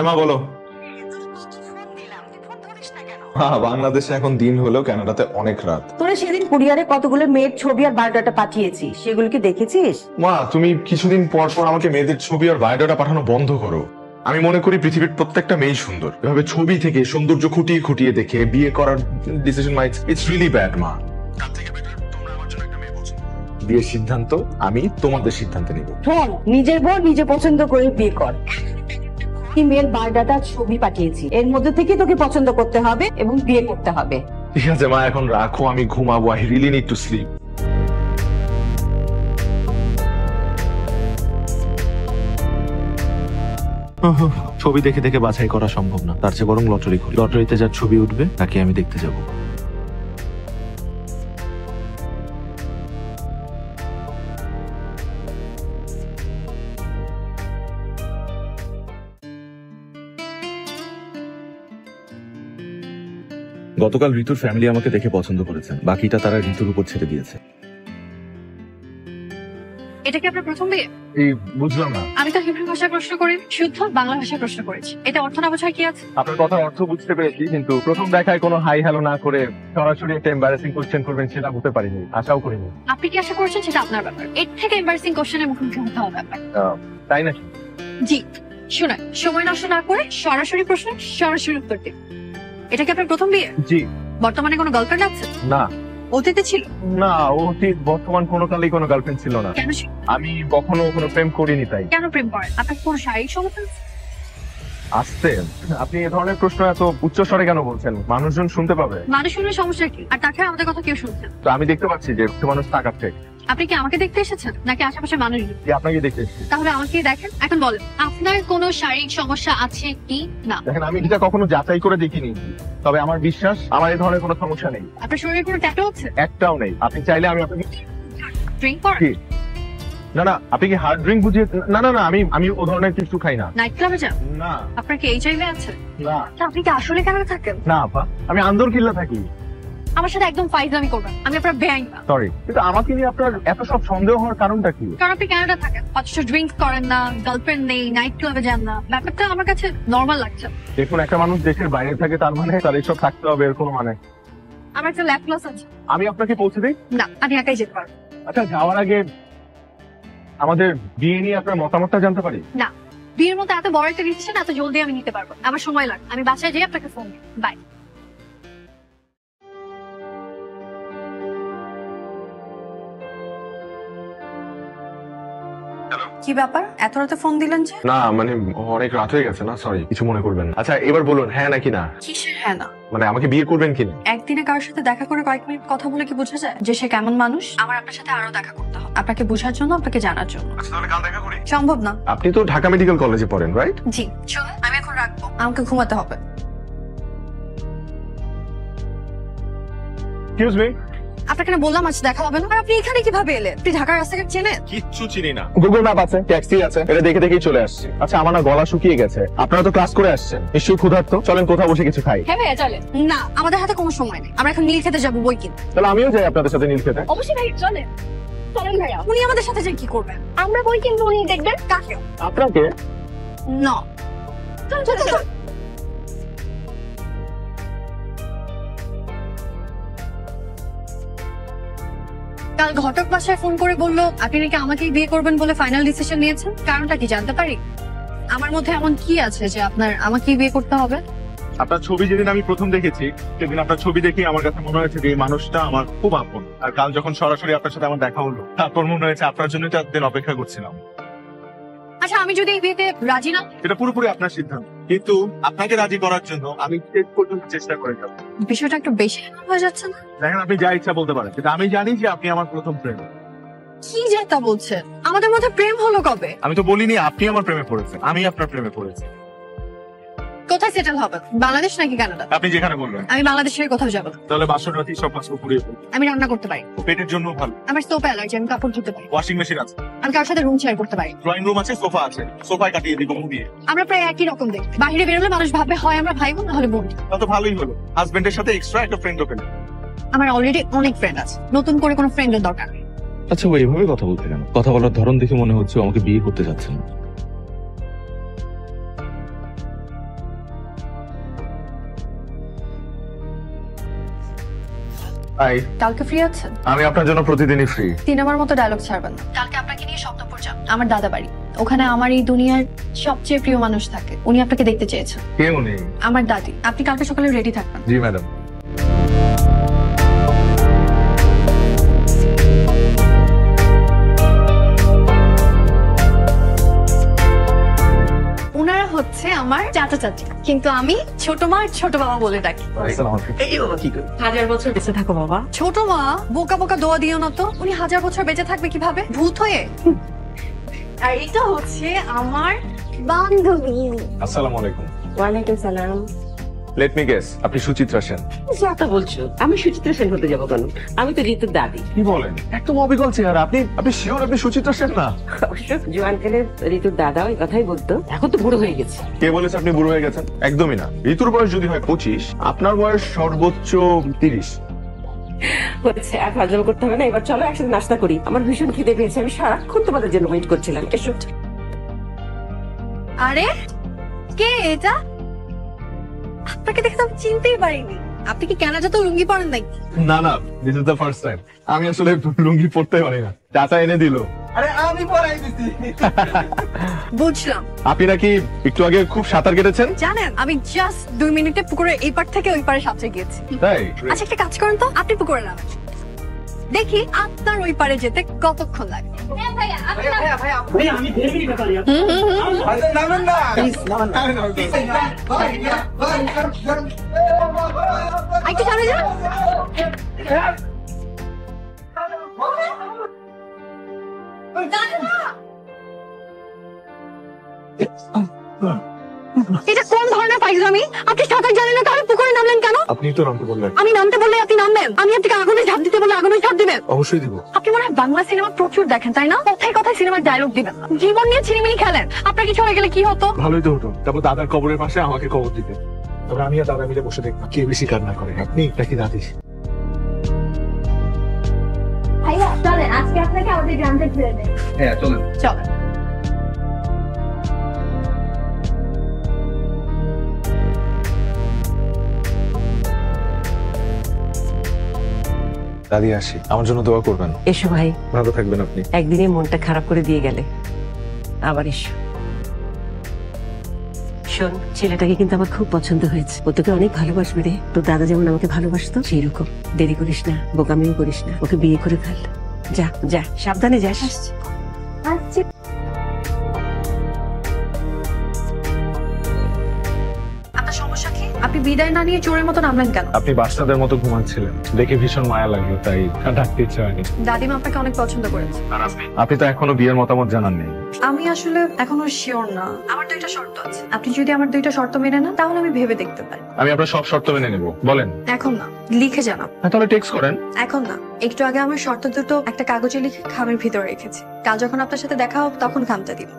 মা বলো। হ্যাঁ, বাংলাদেশে এখন দিন হলো, কানাডাতে অনেক রাত। তোরা সেদিন কুরিয়ারে কতগুলো মেয়ের ছবি আর বায়োডাটা পাঠিয়েছি, সেগুলো কি দেখেছিস? মা, তুমি কিছুদিন পর পর আমাকে মেয়েদের ছবি আর বায়োডাটা পাঠানো বন্ধ করো। আমি মনে করি পৃথিবীর প্রত্যেকটা মেয়েই সুন্দর। এভাবে ছবি থেকে সৌন্দর্য খুঁটিয়ে খুঁটিয়ে দেখে বিয়ে করার ডিসিশন ইটস রিয়েলি ব্যাড মা। তার থেকে বেটার তোমরা আমার জন্য একটা মেয়ে পছন্দ করো। বিয়ের সিদ্ধান্ত আমি তোমাদের সিদ্ধান্তে নিব। শোন, নিজের বউ নিজে পছন্দ করে বিয়ে কর। মেয়ের বায়োডাটা ছবি পাঠিয়েছি, এর মধ্যে থেকে তোকে পছন্দ করতে হবে এবং বিয়ে করতে হবে। ঠিক আছে মা, এখন রাখো, আমি ঘুমাবো। I really need to sleep. ছবি দেখে দেখে বাছাই করা সম্ভব না, তার চেয়ে বরং লটারি করি। লটারিতে যার ছবি উঠবে তাকে আমি দেখতে যাব। গতকাল ঋতুর ফ্যামিলি আমাকে দেখে পছন্দ করেছেন, বাকিটা তারা ঋতুর উপর ছেড়ে দিয়েছে। এটা কি আপনার প্রথম বিয়ে? এই বুঝলাম না। আমি তো হিব্রু ভাষায় প্রশ্ন করি, শুদ্ধ বাংলা ভাষায় প্রশ্ন করেছি। এটা অর্থ না বোঝার কি আছে? আপনার কথার অর্থ বুঝতে পেরেছি, কিন্তু প্রথম দেখায় কোনো হাই হ্যালো না করে সরাসরি একটা এম্বারাসিং কোশ্চেন করবেন সেটা হতে পারিনি, আশাও করিনি। আপনি কি আশা করছেন সেটা আপনার ব্যাপার। এর থেকে এম্বারেসিং কোশ্চেনের মুখোমুখি হতে হবে ব্যাপার। তাই নাকি? জি, শুনেন, সময় নষ্ট না করে সরাসরি প্রশ্ন সরাসরি উত্তর দিন। এটা কি আপনার প্রথম বিয়ে? জি। বর্তমানে কোনো গার্লফ্রেন্ড আছে? না। অতীতে ছিল? না, অতীত বর্তমান কোনো কালেই কোনো গার্লফ্রেন্ড ছিল না। কেন ছিল? আমি কখনো কোনো প্রেম করিনি তাই। কেন প্রেম করেন? আপনার কোনো শারীরিক সমস্যা আছে? আসতে আপনি এ ধরনের প্রশ্ন এত উচ্চ স্বরে কেন বলছেন? মানুষজন শুনতে পাবে। মানুষ শুনলে সমস্যা কি? আর তাছাড়া আমাদের কথা কেউ শুনছে না। তো আমি দেখতে পাচ্ছি যে একটু মানুষ তাকাচ্ছে। আপনি কি আমাকে দেখতে এসেছেন নাকি আশেপাশে মানুষ? যে আপনাকে দেখতে এসেছি। তাহলে আমাকে দেখেন। এখন বলেন, আপনার কোনো শারীরিক সমস্যা আছে কি না? দেখেন, আমি এটা কখনো যাচাই করে দেখিনি, তবে আমার বিশ্বাস আমার এই ধরনের কোনো সমস্যা নেই। আপনার শরীরে কোনো ট্যাটু আছে? একটাও নেই। আপনি চাইলে আমি আপনাকে ড্রিঙ্ক করেন? কি? না না, আপনি কি হার্ড ড্রিঙ্ক বুঝিয়ে? না না না, আমি ও ধরনের কিছু খাই না। নাইট ক্লাবে যান? না। আপনার কি এইচআইভি আছে? না। তা আপনি কি আসলে কানাডা থাকেন? না আপা, আমি আন্দর কিল্লা থাকি। আমার সাথে একদম ফাইজলামি করবেন, আমি আপনার বেআইন না। সরি, কিন্তু আমাকে নিয়ে আপনার এত সব সন্দেহ হওয়ার কারণটা কি? কারণ আপনি কানাডা থাকেন, অথচ ড্রিঙ্ক করেন না, গার্লফ্রেন্ড নেই, নাইট ক্লাবে যান না। ব্যাপারটা আমার কাছে নর্মাল লাগছে। দেখুন, একটা মানুষ দেশের বাইরে থাকে তার মানে তার এইসব থাকতে হবে এর কোনো মানে? আমার একটা ল্যাব ক্লাস আছে। আমি আপনাকে পৌঁছে দিই? না, আমি একাই যেতে পারবো। আচ্ছা, যাওয়ার আগে আমাদের বিয়ে নিয়ে আপনার মতামতটা জানতে পারি? না, বিয়ের মতো এত বড় একটা ডিসিশন এত জলদি আমি নিতে পারবো না। আমার সময় লাগবে। আমি বাসায় যাই আপনাকে ফোন দিই। বাই। কি ব্যাপার, এত রাতে ফোন দিলেন যে? না মানে অনেক রাত হয়ে গেছে না, সরি, কিছু মনে করবেন না। আচ্ছা এবার বলুন, হ্যাঁ নাকি না? কিসের হ্যাঁ না? মানে আমাকে বিয়ে করবেন কিনা? একদিনে কারোর সাথে দেখা করে কয়েক মিনিট কথা বলে কি বোঝা যায় যে সে কেমন মানুষ? আমার আপনার সাথে আরো দেখা করতে হবে, আপনাকে বোঝার জন্য, আপনাকে জানার জন্য। আচ্ছা তাহলে কাল দেখা করি। সম্ভব না। আপনি তো ঢাকা মেডিকেল কলেজে পড়েন, রাইট? জি। চলুন, আমি এখন রাখবো, আমাকে ঘুমাতে হবে। Excuse me. আপনাকে না বললাম আজ দেখা হবে না। আর আপনি এখানে কিভাবে এলেন? আপনি ঢাকার রাস্তাঘাট চেনেন? কিচ্ছু চিনি না। গুগল ম্যাপ আছে, ট্যাক্সি আছে, এটা দেখে দেখেই চলে আসছি। আচ্ছা আমার না গলা শুকিয়ে গেছে, আপনারা তো ক্লাস করে আসছেন, নিশ্চয়ই ক্ষুধার্ত। চলেন কোথাও বসে কিছু খাই। হ্যাঁ ভাইয়া চলেন। না, আমাদের হাতে কোনো সময় নেই, আমরা এখন নীল খেতে যাবো বই কিনতে। তাহলে আমিও যাই আপনাদের সাথে নীল খেতে। অবশ্যই ভাই, চলেন। চলেন ভাইয়া। উনি আমাদের সাথে যে কি করবেন? আমরা বই কিনবো, উনি দেখবেন। কাকে? আপনাকে? না। চল চল চল। কাল ঘটক বাসায় ফোন করে বললো আপনি নাকি আমাকেই বিয়ে করবেন বলে ফাইনাল ডিসিশন নিয়েছেন। কারণটা কি জানতে পারি? আমার মধ্যে এমন কি আছে যে আপনার আমাকেই বিয়ে করতে হবে? আপনার ছবি যেদিন আমি প্রথম দেখেছি সেদিন আপনার ছবি দেখে আমার কাছে মনে হয়েছে যে এই মানুষটা আমার খুব আপন। আর কাল যখন সরাসরি আপনার সাথে আমার দেখা হলো, তারপর মনে হয়েছে আপনার জন্য তো এতদিন অপেক্ষা করছিলাম। আচ্ছা, আমি যদি এই বিয়েতে রাজি না? এটা পুরোপুরি আপনার সিদ্ধান্ত, কিন্তু আপনাকে রাজি করার জন্য আমি শেষ পর্যন্ত চেষ্টা করে যাবো। বিষয়টা একটু বেশি হয়ে যাচ্ছে না? দেখেন, আপনি যা ইচ্ছা বলতে পারেন, কিন্তু আমি জানি যে আপনি আমার প্রথম প্রেম। কি যে তা বলছেন? আমাদের মধ্যে প্রেম হলো কবে? আমি তো বলিনি আপনি আমার প্রেমে পড়েছেন, আমি আপনার প্রেমে পড়েছি। কোথায় সেটেল হবে? বাংলাদেশ নাকি কানাডা? আপনি যেখানে বলবেন। আমি বাংলাদেশের কোথাও যাবো না। তাহলে বাসন রাতি সব কাজ পুড়িয়ে ফেলবো। আমি রান্না করতে পারি। পেটের জন্য ভালো। আমার সোপ অ্যালার্জি, আমি কাপড় ধুতে পারি। ওয়াশিং মেশিন আছে। আমি কারোর সাথে রুম শেয়ার করতে পারি। ড্রয়িং রুম আছে, সোফা আছে, সোফায় কাটিয়ে দিব মুভ দিয়ে। আমরা প্রায় একই রকম দেখি। বাইরে বেরোলে মানুষ ভাববে হয় আমরা ভাই বোন, নাহলে বোন। তা তো ভালোই হলো, হাজবেন্ডের সাথে এক্সট্রা একটা ফ্রেন্ডও পেলেন। আমার অলরেডি অনেক ফ্রেন্ড আছে, নতুন করে কোনো ফ্রেন্ডের দরকার নেই। আচ্ছা ও এইভাবে কথা বলতে কেন? কথা বলার ধরন দেখে মনে হচ্ছে ও আমাকে বিয়ে করতে যাচ্ছেন। হাই, কালকে ফ্রি আছেন? আমি আপনার জন্য প্রতিদিনই ফ্রি। সিনেমার মতো ডায়লগ ছাড়বেন না। কালকে আপনাকে নিয়ে স্বপ্নপুর যাব, আমার দাদা বাড়ি। ওখানে আমার এই দুনিয়ার সবচেয়ে প্রিয় মানুষ থাকে, উনি আপনাকে দেখতে চেয়েছেন। কে উনি? আমার দাদি। আপনি কালকে সকালে রেডি থাকবেন। জি ম্যাডাম। ওনারা হচ্ছে আমার চাচা চাচি, কিন্তু আমি ছোট মা আর ছোট বাবা বলে ডাকি। হাজার বছর বেঁচে থাকো বাবা। ছোট মা, বোকা বোকা দোয়া দিও না তো। উনি 1000 বছর বেঁচে থাকবে কিভাবে, ভূত হয়ে? আর এটা হচ্ছে আমার বান্ধবী। আসসালামু আলাইকুম। ওয়ালাইকুম সালাম। লেট মি গেস, আপনি সুচিত্রা সেন। যা বলছো, আমি সুচিত্রা সেন হতে যাবো কেন? আমি তো ঋতুর দাদি। কি বলেন? একদম অবিকল চেহারা। আপনি শিওর আপনি সুচিত্রা সেন না? অবশ্য জোয়ান কালে ঋতুর দাদাও এই কথাই বলতো। এখন তো বুড়ো হয়ে গেছে। কে বলেছে আপনি বুড়ো হয়ে গেছেন? একদমই না। ঋতুর বয়স যদি হয় 25, আপনার বয়স সর্বোচ্চ 30। হচ্ছে আর ফাজলামো করতে হবে না। এবার চলো একসাথে নাস্তা করি। আমার ভীষণ খিদে পেয়েছে, আমি সারাক্ষণ তোমাদের জন্য ওয়েট করছিলাম। এসো। আরে কে এটা? আপনাকে দেখে তো আমি চিনতেই পারিনি। আপনি কি কানাডা তো লুঙ্গি পরেন নাকি? না না, this is the first time. আমি আসলে লুঙ্গি পরতে পারি না, চাচা এনে দিল। আরে আমি পড়াই দিছি। বুঝলাম। আপনি নাকি একটু আগে খুব সাঁতার কেটেছেন? জানেন, আমি জাস্ট 2 মিনিটে পুকুরের এই পার থেকে ওই পারে সাঁতরে গিয়েছি। তাই? আচ্ছা একটা কাজ করেন তো, আপনি পুকুরে নামেন, দেখি আপনার ওই পারে যেতে কতক্ষণ লাগে। ভাইয়া আমি ফেরবি না পারি। আরে নামেন না। একটু সামনে যান। এটা কোন ধরনের ফাইজলামি? আপনি সাঁতার জানেন না, তাহলে পুকুরে নামলেন কেন? আপনি তো নামতে বললেন। আমি নামতে বললে আপনি নামবেন? আমি আপনাকে আগুনে ঝাঁপ দিতে বললে আগুনে ঝাঁপ দিবেন? অবশ্যই দিব। আপনি মনে হয় বাংলা সিনেমা প্রচুর দেখেন, তাই না? কথায় কথায় সিনেমার ডায়লগ দিবেন না। জীবন নিয়ে ছিনিমিনি খেলেন। আপনার কিছু হয়ে গেলে কি হতো? ভালোই তো হতো। তারপর দাদার কবরের পাশে আমাকে কবর দিতে। তবে আমি আর দাদা মিলে বসে দেখতাম কে বেশি কান্না করে, আপনি নাকি দাদি। ভাইয়া চলেন, আজকে আপনাকে আমাদের গ্রামে ঘুরে দেন। হ্যাঁ চলেন। চলেন। দাদি আসি, আমার জন্য দোয়া করবেন। এসো ভাই, ভালো থাকবেন আপনি। একদিনে মনটা খারাপ করে দিয়ে গেলে। আবার এসো। শোন, ছেলেটাকে কিন্তু আমার খুব পছন্দ হয়েছে। ও তোকে অনেক ভালোবাসবে রে। তোর দাদা যেমন আমাকে ভালোবাসতো সেই রকম। দেরি করিস না, বোকামিও করিস না, ওকে বিয়ে করে ফেল। যা যা, সাবধানে যাস। আচ্ছা। আপনার সমস্যা কি? আপনি বিদায় না নিয়ে চোরের মতো নামলেন কেন? আপনি বাচ্চাদের মতো ঘুমাচ্ছিলেন, দেখে ভীষণ মায়া লাগলো, তাই ডাকতে ইচ্ছা হয়নি। দাদিমা আপনাকে অনেক পছন্দ করেছে। আপনি তো এখনো বিয়ের মতামত জানাননি। আমি আসলে এখনো শিওর না। আমার 2টা শর্ত আছে। আপনি যদি আমার 2টা শর্ত মেনে নেন, তাহলে আমি ভেবে দেখতে পারি। আমি আপনার সব শর্ত মেনে নেব, বলেন। এখন না, লিখে জানাব। তাহলে টেক্সট করেন। এখন না, একটু আগে আমার শর্ত দুটো একটা কাগজে লিখে খামের ভিতরে রেখেছি। কাল যখন আপনার সাথে দেখা হবে তখন খামটা দিব।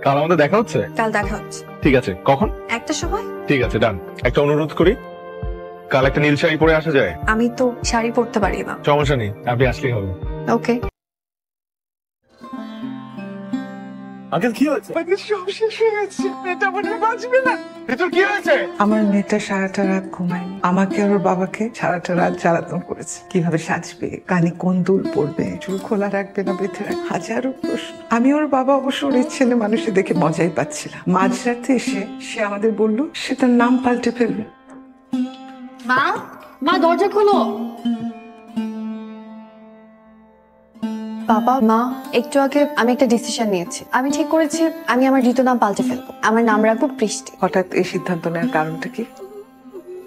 কাল আমাদের দেখা হচ্ছে? কাল দেখা হচ্ছে। ঠিক আছে, কখন? একটা সময়। ঠিক আছে, ডান। একটা অনুরোধ করি, কাল একটা নীল শাড়ি পরে আসা যায়? আমি তো শাড়ি পরতে পারি না। সমস্যা নেই, আপনি আসলেই হবে। ওকে। আঙ্কেল কি হয়েছে? সব শেষ হয়ে গেছে। এটা মনে বাঁচবে না। ভিতর কি হয়েছে? আমার মেয়েটা সারাটা রাত ঘুমায়নি। আমাকে আর ওর বাবাকে সারাটা রাত জ্বালাতন করেছে। কিভাবে সাজবে, কানে কোন দুল পরবে, চুল খোলা রাখবে না বেঁধে রাখবে, হাজারো প্রশ্ন। আমি ওর বাবা অবশ্য ওর ছেলে মানুষে দেখে মজাই পাচ্ছিলাম। মাঝরাতে এসে সে আমাদের বলল সে তার নাম পাল্টে ফেলবে। মা, মা দরজা খোলো। বাবা, মা, একটু আগে আমি একটা ডিসিশন নিয়েছি। আমি ঠিক করেছি আমি আমার ঋতু নাম পাল্টে ফেলবো। আমার নাম রাখবো বৃষ্টি। হঠাৎ এই সিদ্ধান্ত নেওয়ার কারণটা কি?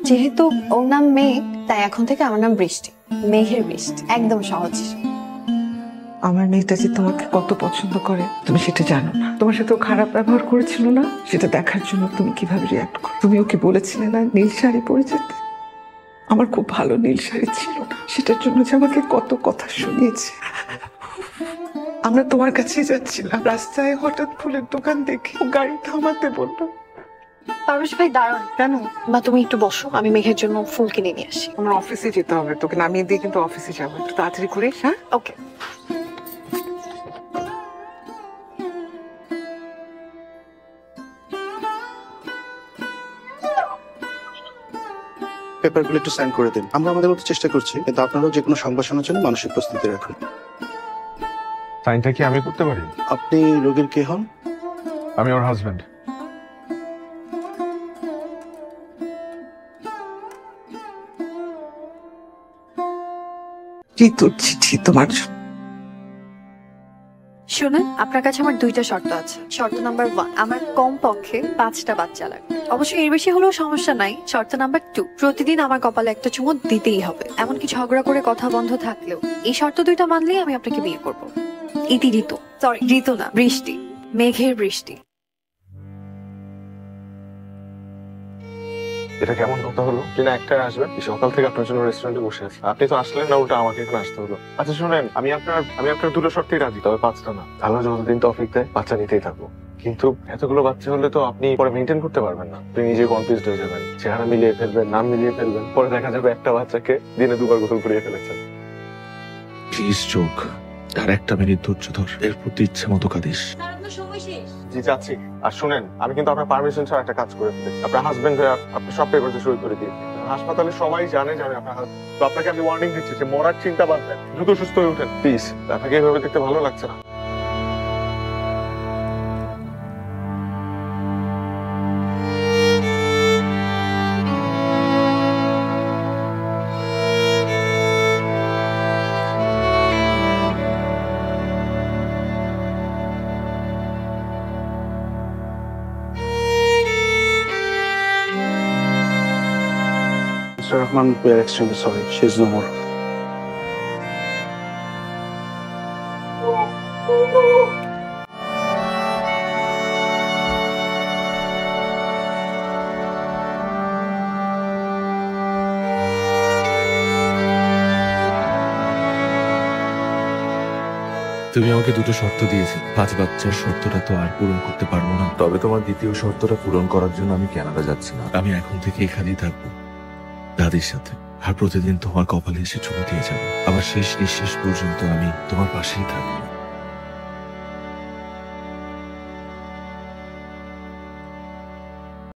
যেহেতু ওর নাম মেঘ, তাই এখন থেকে আমার নাম বৃষ্টি। মেঘের বৃষ্টি, একদম সহজ। আমার মেয়েটা যে তোমাকে কত পছন্দ করে তুমি সেটা জানো না। তোমার সাথে ও খারাপ ব্যবহার করেছিল না, সেটা দেখার জন্য তুমি কিভাবে রিয়াক্ট করো। তুমি ওকে বলেছিলে না নীল শাড়ি পরে যেতে? আমার খুব ভালো নীল শাড়ি ছিল না, সেটার জন্য যে আমাকে কত কথা শুনিয়েছে। আমরা তোমার কাছেই যাচ্ছিলাম, রাস্তায় হঠাৎ ফুলের দোকান দেখে ও গাড়ি থামাতে বললো। পারভেজ ভাই দাঁড়ান। কেন? মা তুমি একটু বসো, আমি মেঘের জন্য ফুল কিনে নিয়ে আসি। আমার অফিসে যেতে হবে, তোকে নামিয়ে দিয়ে কিন্তু অফিসে যাবো। একটু তাড়াতাড়ি করিস। হ্যাঁ, ওকে। পেপারগুলো একটু সাইন করে দিন। আমরা আমাদের মতো চেষ্টা করছি, কিন্তু আপনারাও যে কোনো সংবাসনের জন্য মানসিক প্রস্তুতি রাখুন। সাইনটা কি আমি করতে পারি? আপনি রোগীর কে হন? আমি ওর হাজবেন্ড। কি তোর চিঠি তোমার জন্য? শুনুন, আপনার কাছে আমার 2টা শর্ত আছে। শর্ত নাম্বার 1, আমার কম পক্ষে 5টা বাচ্চা লাগবে। অবশ্যই এর বেশি হলেও সমস্যা নাই। শর্ত নাম্বার 2, প্রতিদিন আমার কপালে একটা চুমু দিতেই হবে। এমনকি ঝগড়া করে কথা বন্ধ থাকলেও এই শর্ত 2টা মানলেই আমি আপনাকে বিয়ে করব। ইতি ঋতু, সরি ঋতু না, বৃষ্টি, মেঘের বৃষ্টি। এটা কেমন কথা হলো? কিনা একটাই আসবেন, সকাল থেকে আপনার জন্য রেস্টুরেন্টে বসে আছি, আপনি তো আসলেন না, উল্টা আমাকে এখানে আসতে হলো। আচ্ছা শুনেন, আমি আপনার 2টো শর্তেই রাজি, তবে 5টা না। তাহলে যতদিন তৌফিক দেয় বাচ্চা নিতেই থাকবো। কিন্তু এতগুলো বাচ্চা হলে তো আপনি পরে মেনটেন করতে পারবেন না। আপনি নিজে কনফিউজড হয়ে যাবেন, চেহারা মিলিয়ে ফেলবেন, নাম মিলিয়ে ফেলবেন, পরে দেখা যাবে একটা বাচ্চাকে দিনে 2বার গোসল করিয়ে ফেলেছেন। প্লিজ চোখ আর 1 মিনিট ধৈর্য ধর, এরপর তুই ইচ্ছে মতো কাঁদিস। জি যাচ্ছি। আর শুনেন, আমি কিন্তু আপনার পারমিশন ছাড়া একটা কাজ করে ফেলেছি। আপনার হাজবেন্ড হয়ে আপনি সব পেপারে সই করে দিয়েছি। হাসপাতালে সবাই জানে যে আমি আপনার হাজবেন্ড। তো আপনাকে আমি ওয়ার্নিং দিচ্ছি যে মরার চিন্তা বাদ দেন, দ্রুত সুস্থ হয়ে ওঠেন প্লিজ। আপনাকে এইভাবে দেখতে ভালো লাগছে না। Mr. Rahman, we are extremely sorry. She is no more. তুমি আমাকে 2টো শর্ত দিয়েছিলে, 5 বাচ্চার শর্তটা তো আর পূরণ করতে পারবো না। তবে তোমার দ্বিতীয় শর্তটা পূরণ করার জন্য আমি কানাডা যাচ্ছি না। আমি এখন থেকে এখানেই থাকবো দাদির সাথে, আর প্রতিদিন তোমার কপালে এসে চুমু দিয়ে যাবো। আবার শেষ নিঃশ্বাস পর্যন্ত আমি তোমার পাশেই থাকবো।